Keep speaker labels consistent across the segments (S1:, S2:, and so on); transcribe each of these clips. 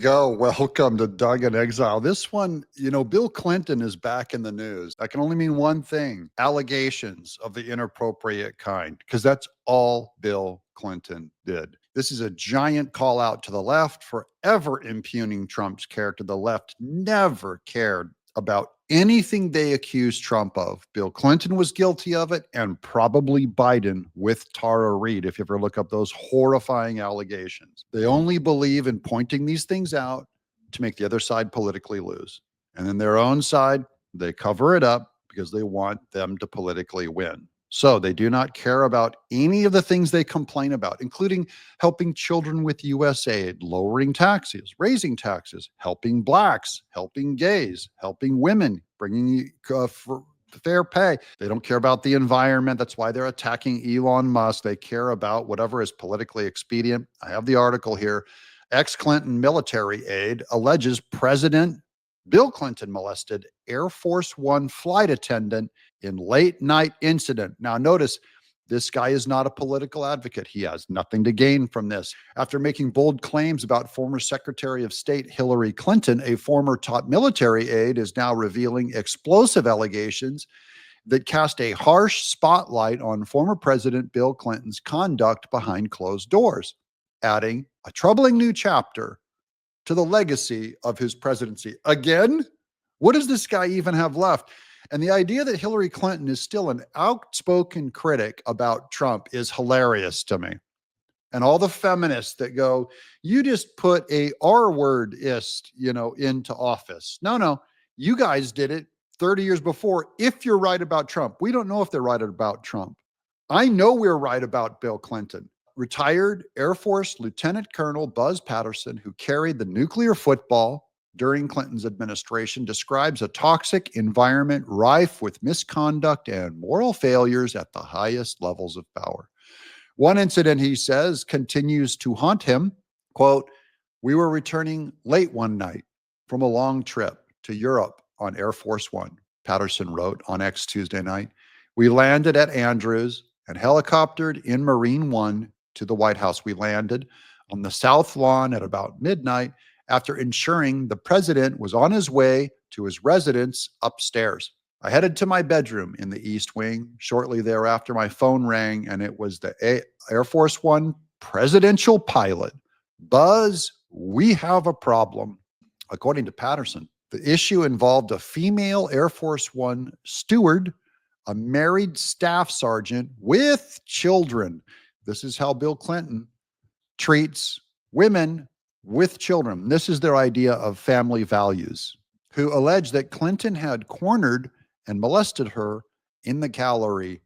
S1: Go. Welcome to Doug in Exile. This one, Bill Clinton is back in the news. That can only mean one thing: allegations of the inappropriate kind, because that's all Bill Clinton did. This is a giant call out to the left, forever impugning Trump's character. The left never cared about anything they accused Trump of. Bill Clinton was guilty of it, and probably Biden with Tara Reid, if you ever look up those horrifying allegations. They only believe in pointing these things out to make the other side politically lose. And then their own side, they cover it up because they want them to politically win. So they do not care about any of the things they complain about, including helping children with US aid, lowering taxes, raising taxes, helping blacks, helping gays, helping women, bringing fair pay. They don't care about the environment. That's why they're attacking Elon Musk. They care about whatever is politically expedient. I have the article here. Ex-Clinton military aide alleges President Bill Clinton molested Air Force One flight attendant in late night incident. Now, notice this guy is not a political advocate. He has nothing to gain from this. After making bold claims about former Secretary of State Hillary Clinton, a former top military aide is now revealing explosive allegations that cast a harsh spotlight on former President Bill Clinton's conduct behind closed doors, adding a troubling new chapter to the legacy of his presidency. Again, what does this guy even have left? And the idea that Hillary Clinton is still an outspoken critic about Trump is hilarious to me. And all the feminists that go, you just put a R-wordist, into office. No, you guys did it 30 years before. If you're right about Trump, we don't know if they're right about Trump. I know we're right about Bill Clinton. Retired Air Force Lieutenant Colonel Buzz Patterson, who carried the nuclear football during Clinton's administration, describes a toxic environment rife with misconduct and moral failures at the highest levels of power. One incident, he says, continues to haunt him. Quote, "We were returning late one night from a long trip to Europe on Air Force One," Patterson wrote on X Tuesday night. "We landed at Andrews and helicoptered in Marine One to the White House. We landed on the South Lawn at about midnight after ensuring the president was on his way to his residence upstairs. I headed to my bedroom in the East Wing. Shortly thereafter, my phone rang, and it was the Air Force One presidential pilot. Buzz, we have a problem." According to Patterson, the issue involved a female Air Force One steward, a married staff sergeant with children. This is how Bill Clinton treats women with children. This is their idea of family values, who allege that Clinton had cornered and molested her in the gallery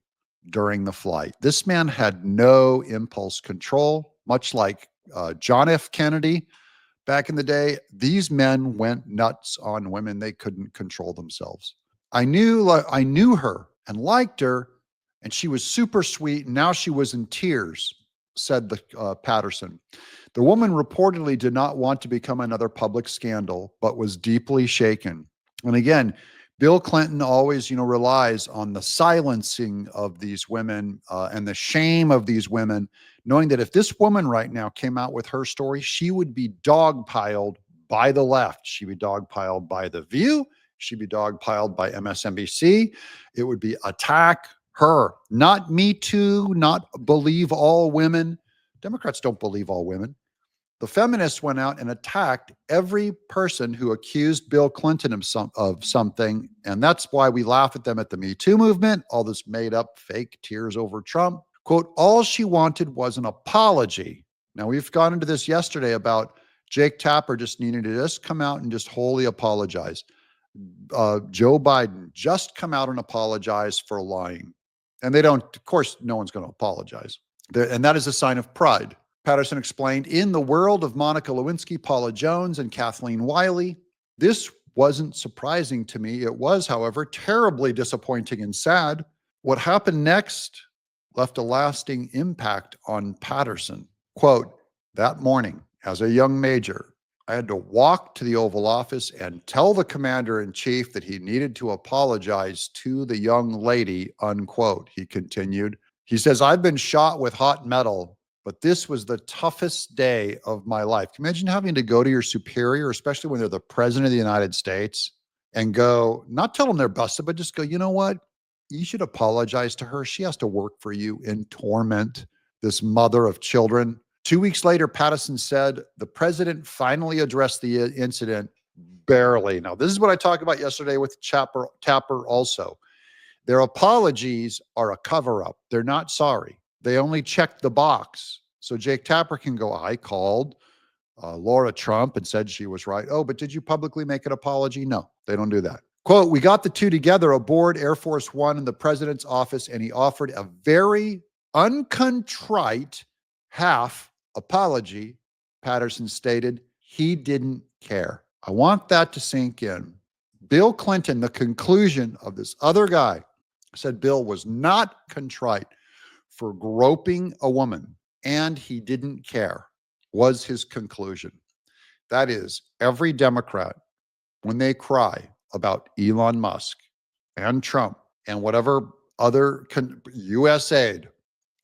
S1: during the flight. This man had no impulse control, much like John F. Kennedy back in the day. These men went nuts on women. They couldn't control themselves. I knew her and liked her, and she was super sweet. And now she was in tears, said the Patterson. The woman reportedly did not want to become another public scandal, but was deeply shaken. And again, Bill Clinton always, relies on the silencing of these women and the shame of these women, knowing that if this woman right now came out with her story, she would be dogpiled by the left. She'd be dogpiled by The View. She'd be dogpiled by MSNBC. It would be attack her, not Me Too, not believe all women. Democrats don't believe all women. The feminists went out and attacked every person who accused Bill Clinton of something. And that's why we laugh at them at the Me Too movement, all this made up fake tears over Trump. Quote, "All she wanted was an apology." Now, we've gone into this yesterday about Jake Tapper just needing to just come out and just wholly apologize. Joe Biden just come out and apologize for lying. And they don't, of course, no one's going to apologize. And that is a sign of pride. Patterson explained, in the world of Monica Lewinsky, Paula Jones, and Kathleen Wiley, this wasn't surprising to me. It was, however, terribly disappointing and sad. What happened next left a lasting impact on Patterson. Quote, "That morning, as a young major, I had to walk to the Oval Office and tell the commander-in-chief that he needed to apologize to the young lady," unquote, he continued. He says, "I've been shot with hot metal but this was the toughest day of my life. Can you imagine having to go to your superior, especially when they're the president of the United States, and go, not tell them they're busted, but just go, you know what? You should apologize to her. She has to work for you in torment, this mother of children. 2 weeks later, Patterson said the president finally addressed the incident barely. Now, this is what I talked about yesterday with Tapper also. Their apologies are a cover-up. They're not sorry. They only checked the box. So Jake Tapper can go, I called Laura Trump and said she was right. Oh, but did you publicly make an apology? No, they don't do that. Quote, we got the two together aboard Air Force One in the president's office, and he offered a very uncontrite half apology. Patterson stated he didn't care. I want that to sink in. Bill Clinton, the conclusion of this other guy, said Bill was not contrite for groping a woman, and he didn't care, was his conclusion. That is, every Democrat, when they cry about Elon Musk and Trump and whatever other USAID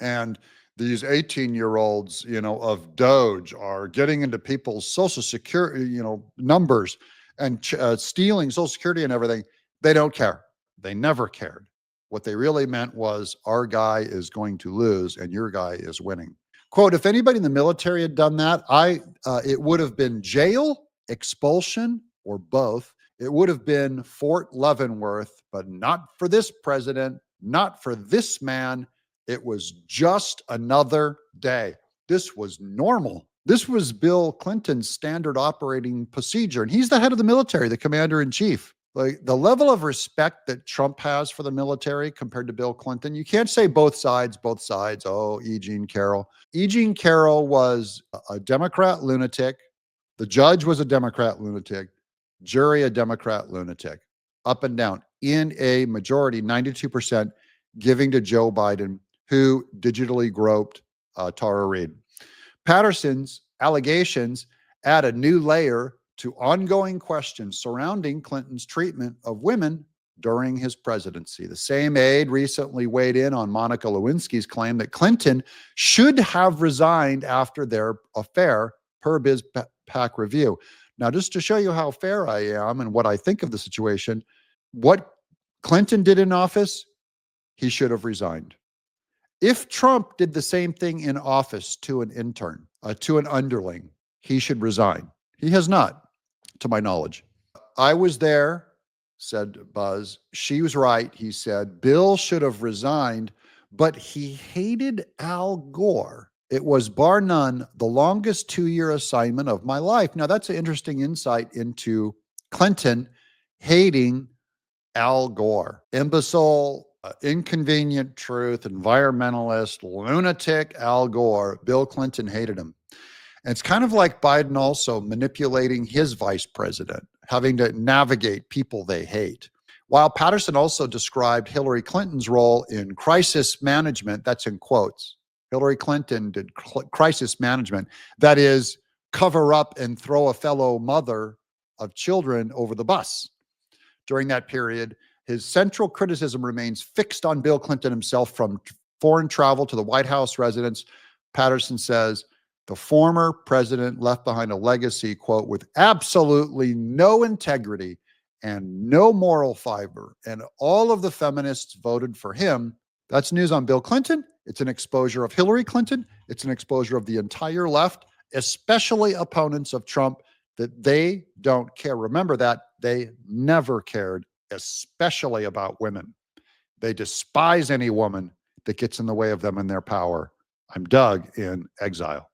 S1: and these 18-year-olds, of Doge are getting into people's social security, numbers and stealing social security and everything, they don't care. They never cared. What they really meant was our guy is going to lose and your guy is winning. Quote, if anybody in the military had done that, it would have been jail, expulsion, or both. It would have been Fort Leavenworth, but not for this president, not for this man. It was just another day. This was normal. This was Bill Clinton's standard operating procedure. And he's the head of the military, the commander in chief. Like the level of respect that Trump has for the military compared to Bill Clinton, you can't say both sides. Oh, E. Jean Carroll. E. Jean Carroll was a Democrat lunatic. The judge was a Democrat lunatic. Jury, a Democrat lunatic. Up and down. In a majority, 92%, giving to Joe Biden, who digitally groped Tara Reade. Patterson's allegations add a new layer to ongoing questions surrounding Clinton's treatment of women during his presidency. The same aide recently weighed in on Monica Lewinsky's claim that Clinton should have resigned after their affair, per BizPac Review. Now, just to show you how fair I am and what I think of the situation, what Clinton did in office, he should have resigned. If Trump did the same thing in office to an intern, to an underling, he should resign. He has not, to my knowledge. I was there, said Buzz. She was right, he said. Bill should have resigned, but he hated Al Gore. It was, bar none, the longest 2-year assignment of my life. Now, that's an interesting insight into Clinton hating Al Gore. Imbecile, inconvenient truth, environmentalist, lunatic Al Gore. Bill Clinton hated him. And it's kind of like Biden also manipulating his vice president, having to navigate people they hate. While Patterson also described Hillary Clinton's role in crisis management, that's in quotes. Hillary Clinton did crisis management, that is, cover up and throw a fellow mother of children over the bus. During that period, his central criticism remains fixed on Bill Clinton himself, from foreign travel to the White House residence. Patterson says, the former president left behind a legacy, quote, with absolutely no integrity and no moral fiber, and all of the feminists voted for him. That's news on Bill Clinton. It's an exposure of Hillary Clinton. It's an exposure of the entire left, especially opponents of Trump, that they don't care. Remember that they never cared, especially about women. They despise any woman that gets in the way of them and their power. I'm Doug in Exile.